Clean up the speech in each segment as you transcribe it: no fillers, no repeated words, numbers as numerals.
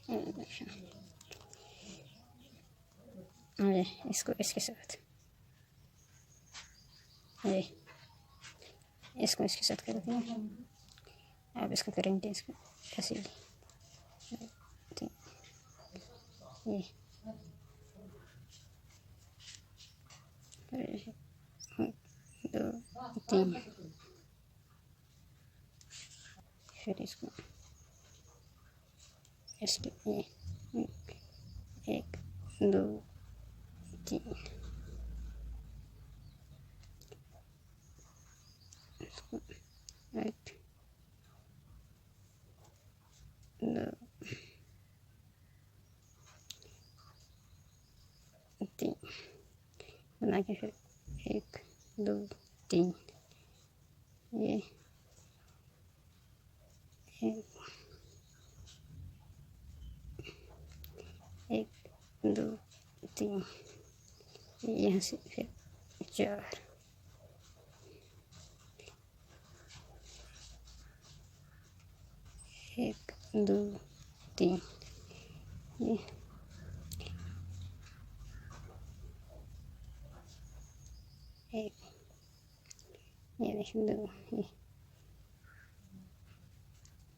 अच्छा, ये इसको इसके साथ, ये इसको इसके साथ करते हैं। अब इसको करेंगे इसको ऐसे ही, ये दो तीन, फिर इसको इसके ये एक दो तीन, इसको एक दो तीन बना के फिर एक दो तीन, ये एक दो तीन, यहाँ से फिर चार, एक दो तीन, ये एक, ये देखिए दो, ये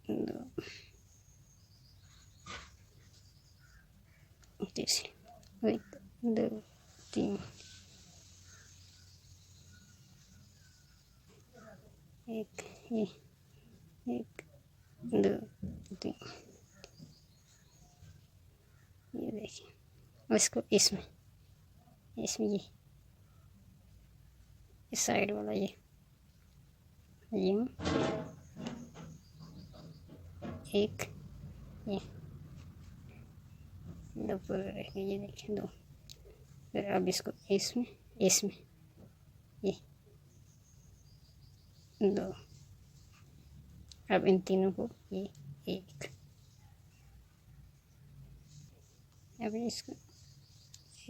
दो, तीसरी एक दो तीन, एक ये एक दो तीन, ये देखिए। इसको इसमें इसमें ये इस साइड वाला ये एक, ये दो पूरे रहेंगे, ये देखिए दो। फिर अब इसको इसमें इसमें ये दो, अब इन तीनों को ये एक, अब इसको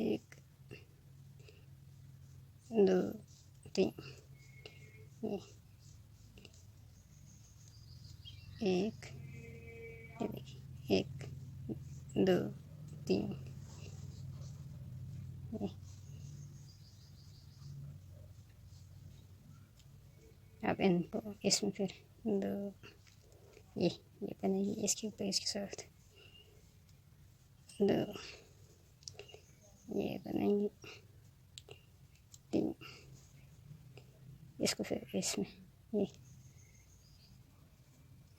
एक दो तीन, ये एक, ये देखिए एक दो तीन, ये अब इनको इसमें फिर दो, ये बनेगी इसके ऊपर इसके साथ दो, ये बनेंगी तीन, इसको फिर इसमें ये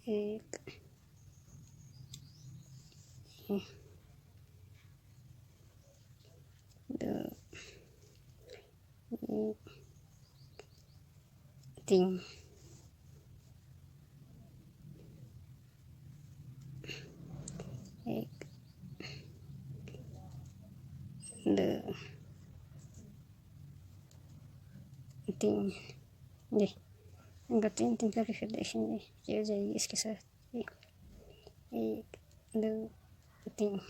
एक, ये दो, ये तीन, एक दो तीन, ये इनका तीन तीन करके फिर देखेंगे ये हो जाएगी इसके साथ एक दो तीन,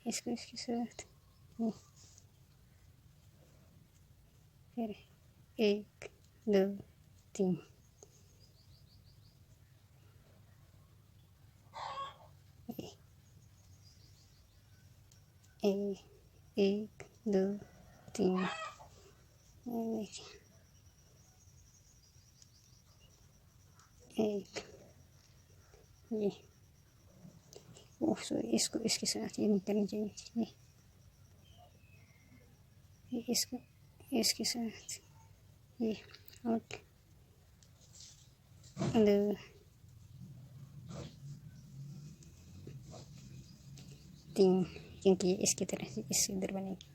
इसको इसके साथ फिर एक दो तीन, एक दो तीन, एक ये सॉरी इसको इसके साथ ये नहीं करनी चाहिए, ये इसको इसके साथ ये ओके दो तीन, क्योंकि ये इसकी तरह से इससे इधर बनेगी।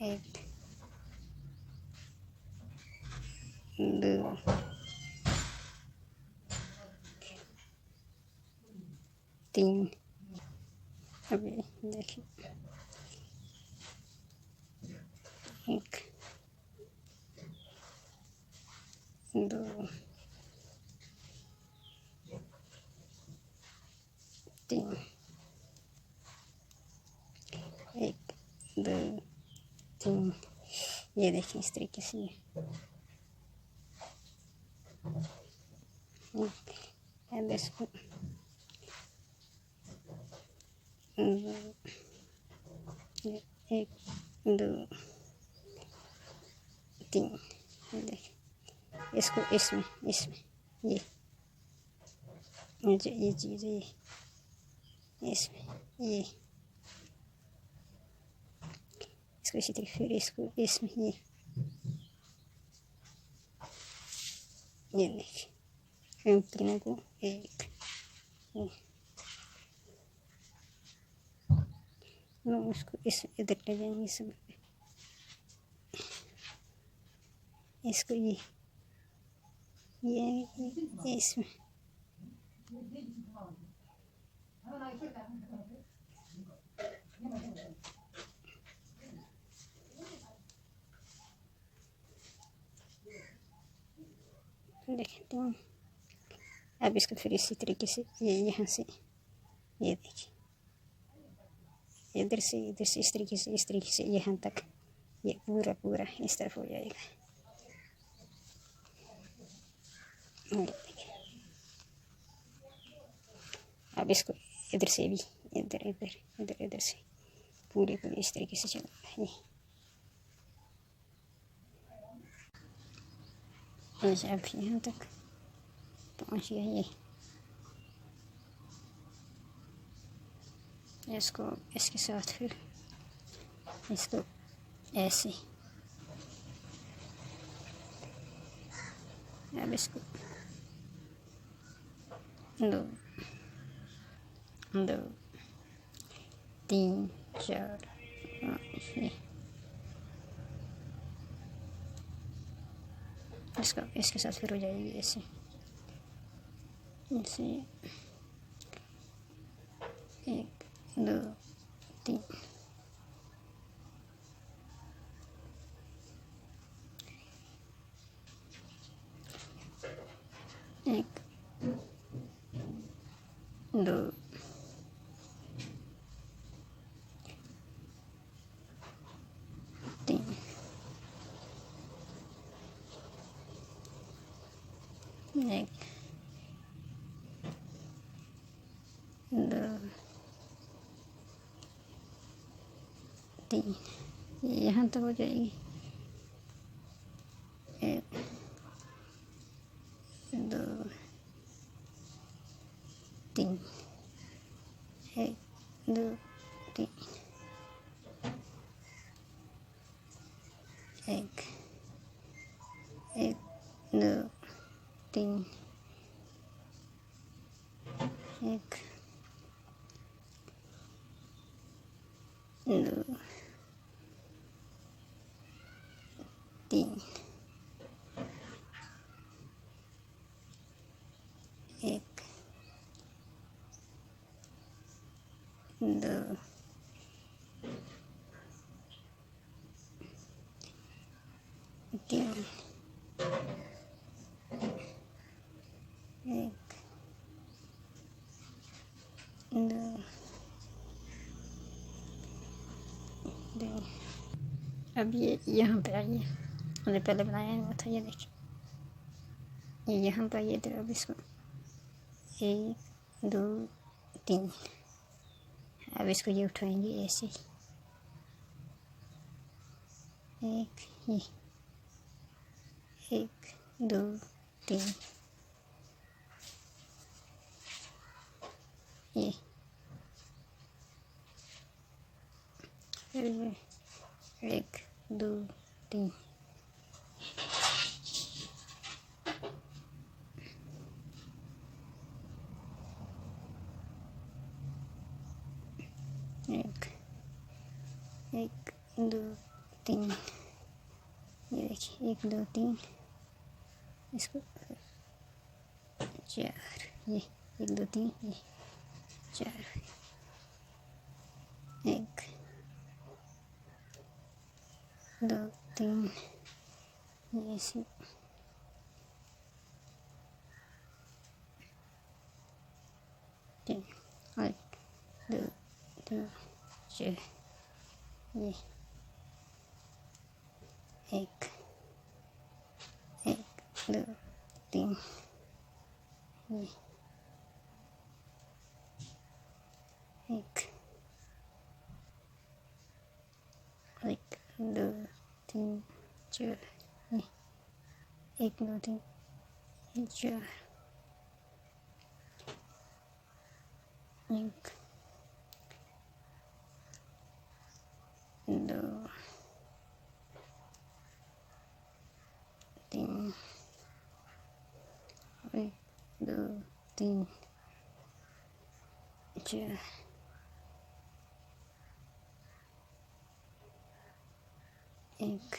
एक दो तीन, अभी देखिए एक दो तीन, एक दो तीन, ये देखिए इस तरीके से अब इसको 1 2 3 देख इसको इसमें ये चीज़ ये इसमें ये इसको इसी तरीके फिर इसको इसमें ये देखिए इन तीनों को एक उसको इस इधर ले जाएंगे सब इसको ये इसमें देखते हैं। अब इसको फिर इसी तरीके से ये यहाँ से ये देखिए इधर से इस तरीके से यहाँ तक ये पूरा इस तरफ हो जाएगा। अब इसको इधर से भी इधर से पूरे इस तरीके से चलेगा। ये अब यहाँ तक पहुँच गया। ये इसको इसके साथ फिर इसको ऐसे अब इसको 2 2 3 4 5 इसका इसके साथ फिर हो जाएगी ऐसे 1 2 3 1 2 3 1 2 3 यहाँ तक हो जाएगी। 1 2 3 1 2 3 1 2 3 1 2 3 1 2 3 1 2 3। अब ये यहाँ पे आइए, हमने पहले बनाया हुआ था, ये देखिए ये यहाँ पे आइए। तो अब इसको 1 2 3 अब इसको ये उठाएंगे ऐसे 1 ये 1 2 3 ये फिर ये 1 2 3 1 1 2 3 ये देखिए 1 2 3 इसको 4 ये 1 2 3 ये 4 1 2 3 ये ऐसे 3 1 2 3 4 ये 1 1 2 3 ये एक एक दो तीन चार, ये एक दो तीन चार, एक दो तीन, एक दो तीन चार, एक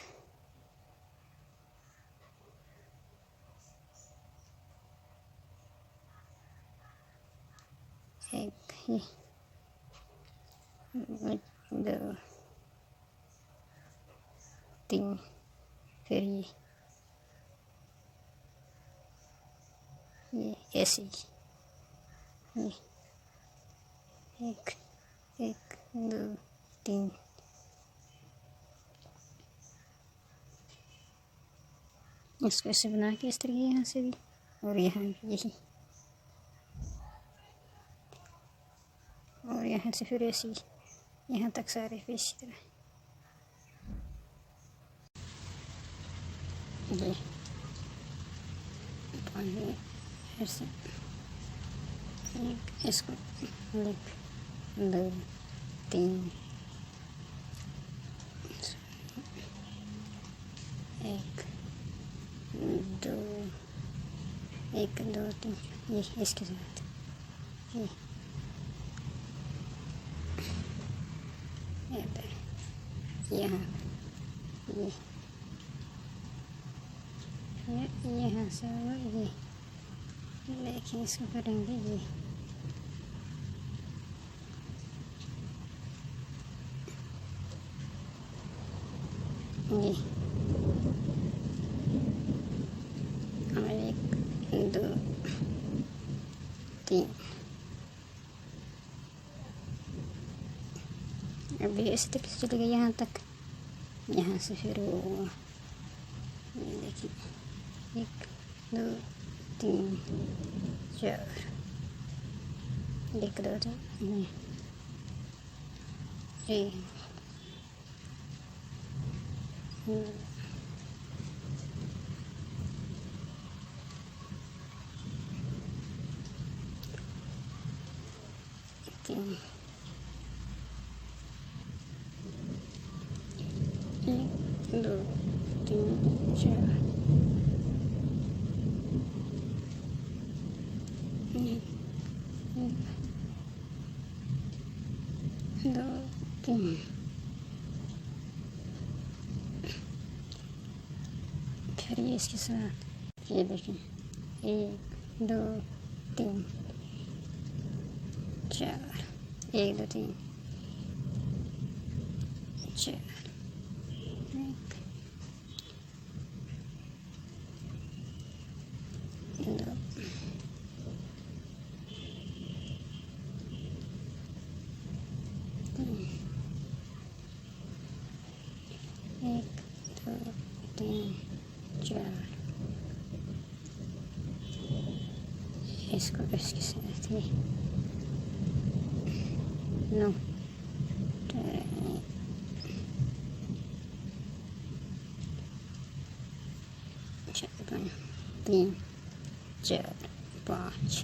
एक ये दो तीन, फिर ये ऐसे ये एक एक दो तीन, इसको ऐसे बना के इस तरीके यहाँ से भी, और यहाँ भी यही, और यहाँ से फिर ऐसे यहाँ तक सारे पे इसी तरह ये ऐसे एक, इसको एक दो तीन, एक दो, एक दो तीन, ये इसके साथ ये यहाँ ये यहाँ से ये देखिए, इसको करेंगे ये और एक दो तीन, अभी इस तरीके से चले गए यहाँ तक, यहाँ से फिर वो ये देखिए एक दो तीन चार, एक दो तीन तीन, एक दो तीन चार, दो तीन, फिर ये इसके साथ ये देखें एक दो तीन चार, एक दो तीन चार, एक दो तीन, एक दो तीन चार, इसको इसके साथ ही नौ, तीन चार पाँच,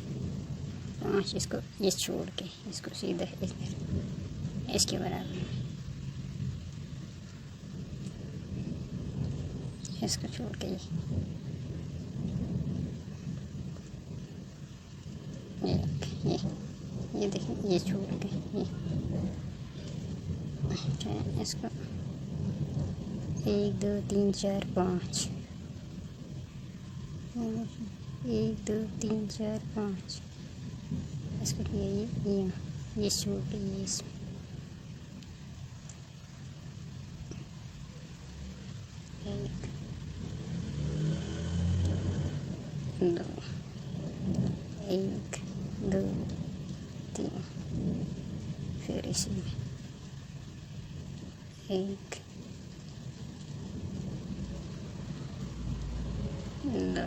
पाँच, इसको ये छोड़ के इसको सीधा इधर इसके बराबर, इसको छोड़ के ये देखिए, ये छोड़ के ये इसको एक दो तीन चार पाँच, एक दो तीन चार पाँच, इसको ये छोड़ के ये इसमें एक दो, एक दो तीन, फिर इसी में एक दो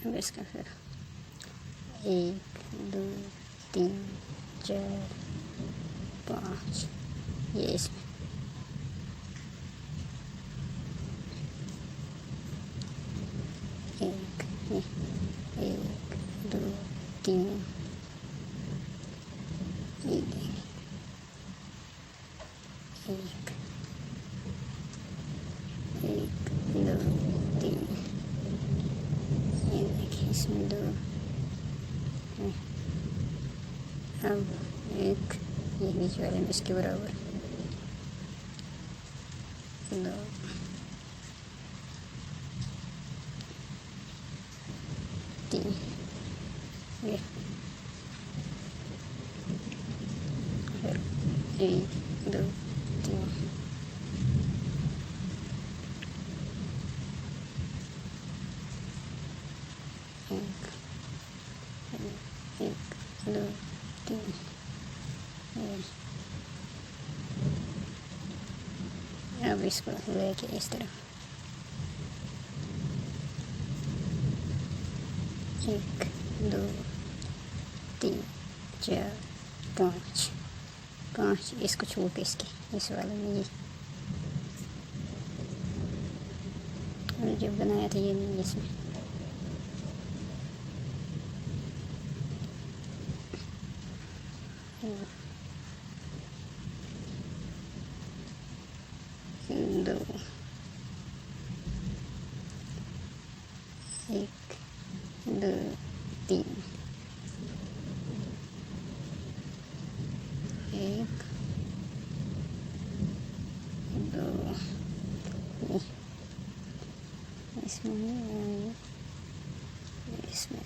अब इसका फिर 1 2 3 4 5 ये इसमें 1 2 3 ये 1 2 3 ये देखिए इसमें 2 अब 1 ये बीच वाले में इसके बराबर 2 3 ये फिर 1 2 3 1 2 3 अब इसको लेके इस तरफ 1 2 3 4 5 5 इसको छोड़ के इसके इस वाले में ये जो बनाया था ये नहीं इसमें दो 1 2 3 1 2 इसमें इसमें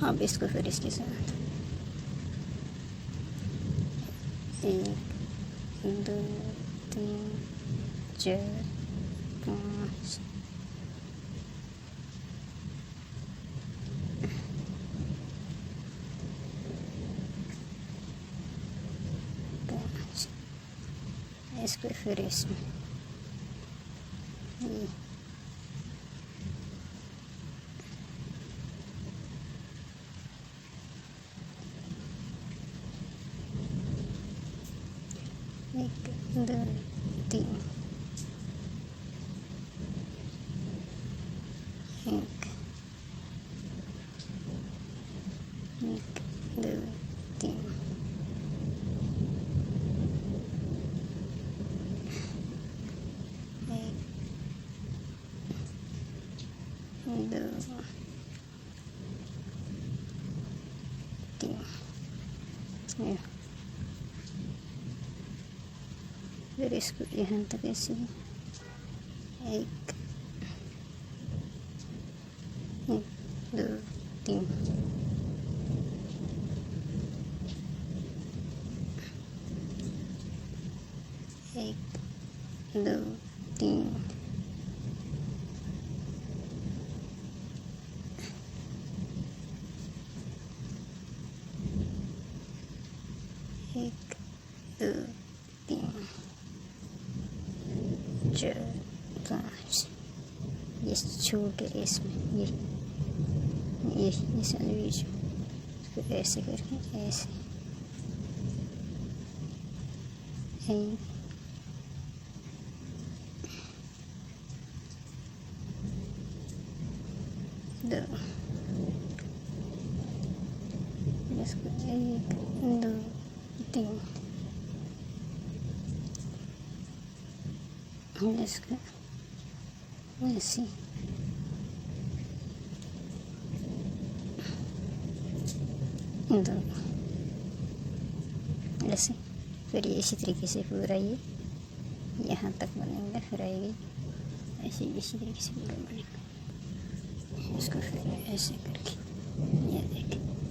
अब इसको फिर इसके साथ 1 2 3 4 5 इसको फिर इसमें ये 1 2 3 1 2 3 1 2 3 फिर इसको यहाँ तक ऐसे 1 2 3 1 2 3 1 2 3 4 5 ये छोटे इसमें ये सैंडविच इसको ऐसे करके ऐसे 1 2 इसको 1 2 3 इसको ऐसे 2 ऐसे फिर ये इसी तरीके से पूरा ये यहाँ तक बनेगा फिर आएगी ऐसे इसी तरीके से पूरा बनेगा इसको फिर ऐसे करके ये देखें